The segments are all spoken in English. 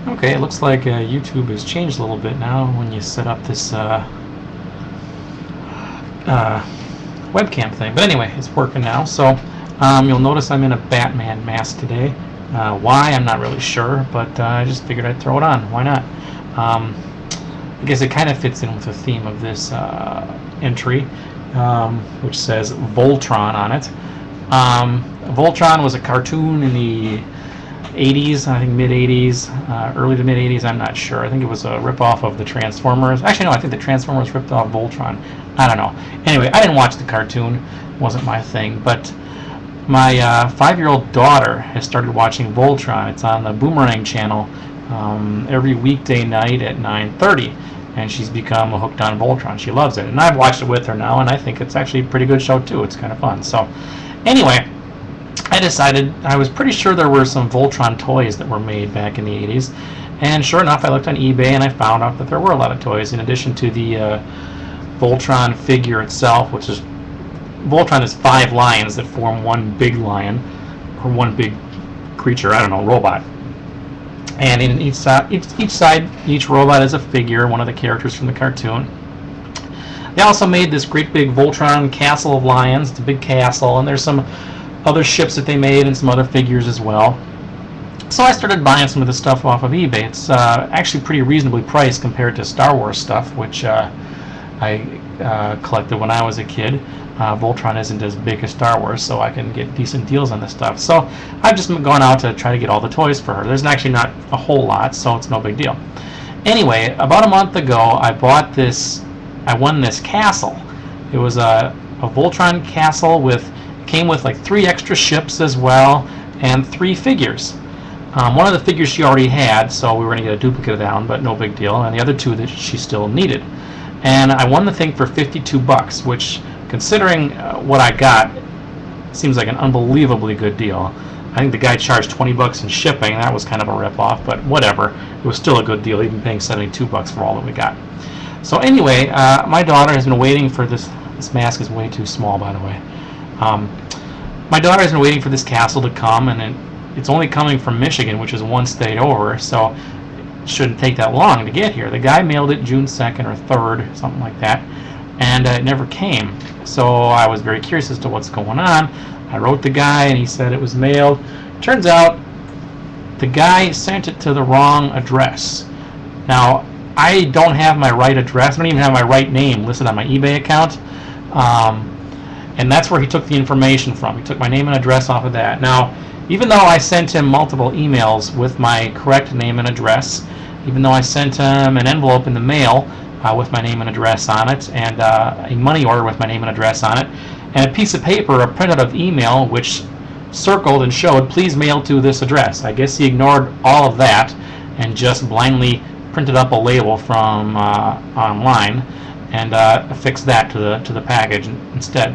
Okay, it looks like YouTube has changed a little bit now when you set up this webcam thing. But anyway, it's working now. So you'll notice I'm in a Batman mask today. Why, I'm not really sure, but I just figured I'd throw it on. Why not? I guess it kind of fits in with the theme of this entry, which says Voltron on it. Voltron was a cartoon in the 80s, I think mid-80s, early to mid-80s, I'm not sure. I think it was a rip-off of the Transformers. Actually, no, I think the Transformers ripped off Voltron. I don't know. Anyway, I didn't watch the cartoon. It wasn't my thing. But my 5-year-old daughter has started watching Voltron. It's on the Boomerang channel every weekday night at 9:30. And she's become hooked on Voltron. She loves it. And I've watched it with her now, and I think it's actually a pretty good show, too. It's kind of fun. So, anyway, I decided, I was pretty sure there were some Voltron toys that were made back in the 80s, and sure enough I looked on eBay and I found out that there were a lot of toys in addition to the Voltron figure itself, which is, Voltron is 5 lions that form one big lion, or one big creature, I don't know, robot. And in each side, each robot is a figure, one of the characters from the cartoon. They also made this great big Voltron castle of lions. It's a big castle, and there's some other ships that they made and some other figures as well. So I started buying some of the stuff off of eBay. It's actually pretty reasonably priced compared to Star Wars stuff, which I collected when I was a kid. Voltron isn't as big as Star Wars, so I can get decent deals on this stuff. So I've just gone out to try to get all the toys for her. There's actually not a whole lot, so it's no big deal. Anyway, about a month ago, I won this castle. It was a Voltron castle came with like 3 extra ships as well, and 3 figures. One of the figures she already had, so we were going to get a duplicate of that one, but no big deal, and the other 2 that she still needed. And I won the thing for $52, which, considering what I got, seems like an unbelievably good deal. I think the guy charged $20 in shipping. That was kind of a rip-off, but whatever. It was still a good deal, even paying $72 for all that we got. So anyway, my daughter has been waiting for this. This mask is way too small, by the way. My daughter has been waiting for this castle to come, and it's only coming from Michigan, which is 1 state over, so it shouldn't take that long to get here. The guy mailed it June 2nd or 3rd, something like that, and it never came. So I was very curious as to what's going on. I wrote the guy, and he said it was mailed. Turns out the guy sent it to the wrong address. Now, I don't have my right address. I don't even have my right name listed on my eBay account. And that's where he took the information from. He took my name and address off of that. Now, even though I sent him multiple emails with my correct name and address, even though I sent him an envelope in the mail with my name and address on it, and a money order with my name and address on it, and a piece of paper, a printout of email, which circled and showed, please mail to this address. I guess he ignored all of that and just blindly printed up a label from online and affixed that to the package instead.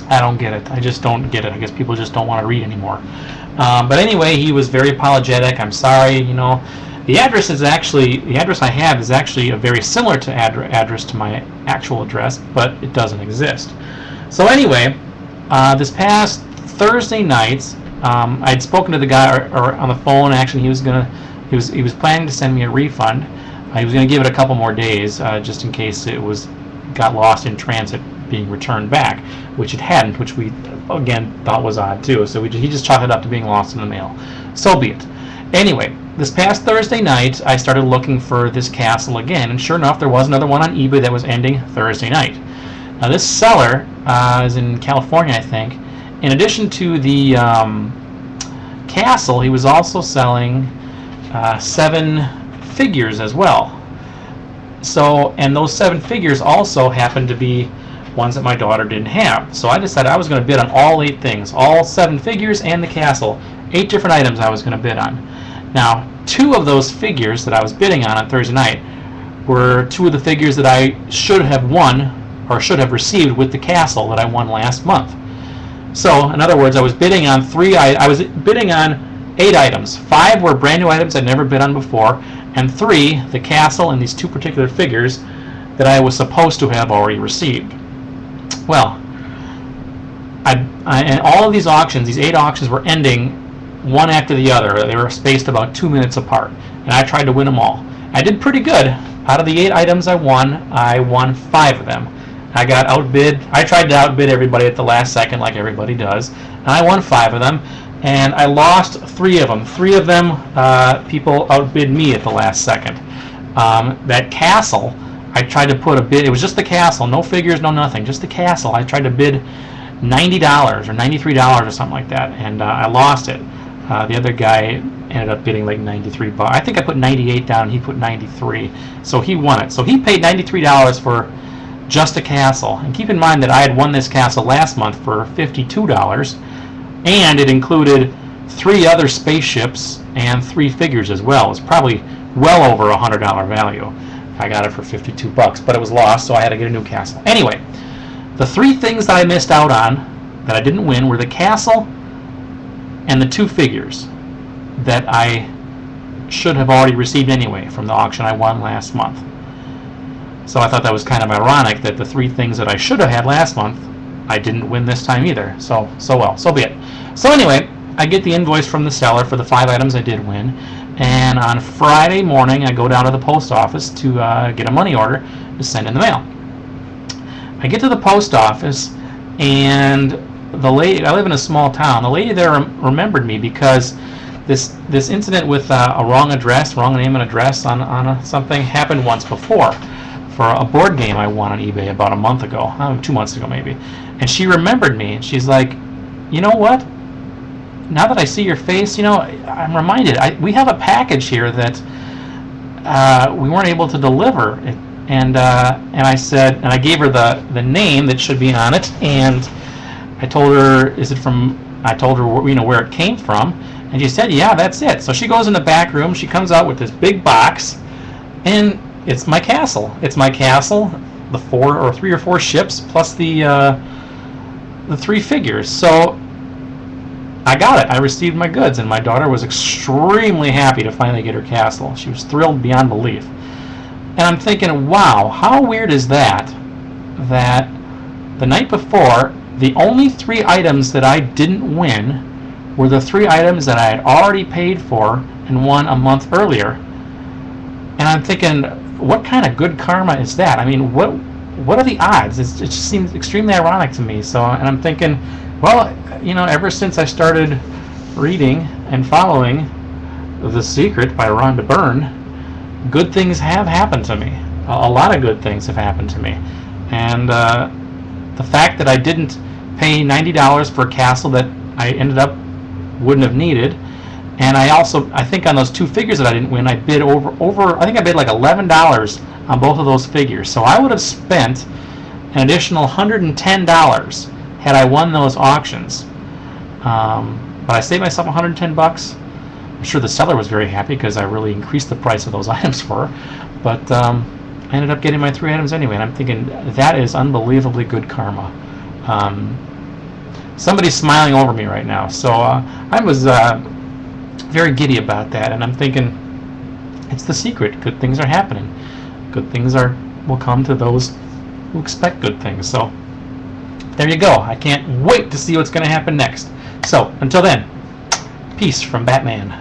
I don't get it. I just don't get it. I guess people just don't want to read anymore. But anyway, he was very apologetic. I'm sorry, you know. The address I have is actually a very similar to address to my actual address, but it doesn't exist. So anyway, this past Thursday night, I'd spoken to the guy or on the phone. Actually, he was planning to send me a refund. He was going to give it a couple more days, just in case it got lost in transit, being returned back, which it hadn't, which we again thought was odd too. So he just chalked it up to being lost in the mail. So be it. Anyway, this past Thursday night, I started looking for this castle again, and sure enough, there was another one on eBay that was ending Thursday night. Now, this seller is in California, I think. In addition to the castle, he was also selling 7 figures as well. So, and those 7 figures also happened to be ones that my daughter didn't have. So I decided I was going to bid on all 8 things, all 7 figures and the castle. 8 different items I was going to bid on. Now, 2 of those figures that I was bidding on Thursday night were 2 of the figures that I should have won or should have received with the castle that I won last month. So, in other words, I was bidding on 8 items. 5 were brand new items I'd never bid on before, and 3, the castle and these 2 particular figures that I was supposed to have already received. Well, and all of these auctions, these 8 auctions, were ending one after the other. They were spaced about 2 minutes apart, and I tried to win them all. I did pretty good. Out of the 8 items I won 5 of them. I got outbid. I tried to outbid everybody at the last second, like everybody does, and I won 5 of them. And I lost 3 of them. 3 of them, people outbid me at the last second. That castle, I tried to put a bid. It was just the castle, no figures, no nothing, just the castle. I tried to bid $90 or $93 or something like that, and I lost it. The other guy ended up bidding like 93 bucks. I think I put 98 down, he put 93, so he won it. So he paid $93 for just a castle. And keep in mind that I had won this castle last month for $52, and it included 3 other spaceships and 3 figures as well. It's probably well over $100 value. I got it for 52 bucks, but it was lost, so I had to get a new castle. Anyway, the 3 things that I missed out on, that I didn't win, were the castle and the 2 figures that I should have already received anyway from the auction I won last month. So I thought that was kind of ironic that the 3 things that I should have had last month, I didn't win this time either. So well, so be it. So anyway, I get the invoice from the seller for the 5 items I did win, and on Friday morning I go down to the post office to get a money order to send in the mail. I get to the post office, and the lady, I live in a small town, the lady there remembered me because this incident with a wrong address, wrong name and address on something happened once before for a board game I won on eBay about a month ago, 2 months ago maybe. And she remembered me, and she's like, you know what? Now that I see your face, you know, I'm reminded, we have a package here that we weren't able to deliver. And I said, and I gave her the name that should be on it, and I told her, I told her, you know, where it came from, and she said, yeah, that's it. So she goes in the back room, she comes out with this big box, and it's my castle. It's my castle, the 3 or 4 ships, plus the 3 figures. So I got it. I received my goods, and my daughter was extremely happy to finally get her castle. She was thrilled beyond belief. And I'm thinking, wow, how weird is that the night before, the only 3 items that I didn't win were the 3 items that I had already paid for and won a month earlier. And I'm thinking, what kind of good karma is that? I mean, what are the odds? It just seems extremely ironic to me. So, and I'm thinking, well, you know, ever since I started reading and following The Secret by Rhonda Byrne, good things have happened to me. A lot of good things have happened to me. And the fact that I didn't pay $90 for a castle that I ended up wouldn't have needed, and I think on those 2 figures that I didn't win, I bid over I think I bid like $11 on both of those figures. So I would have spent an additional $110 had I won those auctions. But I saved myself 110 bucks. I'm sure the seller was very happy because I really increased the price of those items for her. But I ended up getting my 3 items anyway, and I'm thinking that is unbelievably good karma. Somebody's smiling over me right now, so I was very giddy about that, and I'm thinking, it's the secret. Good things are happening. Good things will come to those who expect good things. So there you go. I can't wait to see what's going to happen next. So until then, peace from Batman.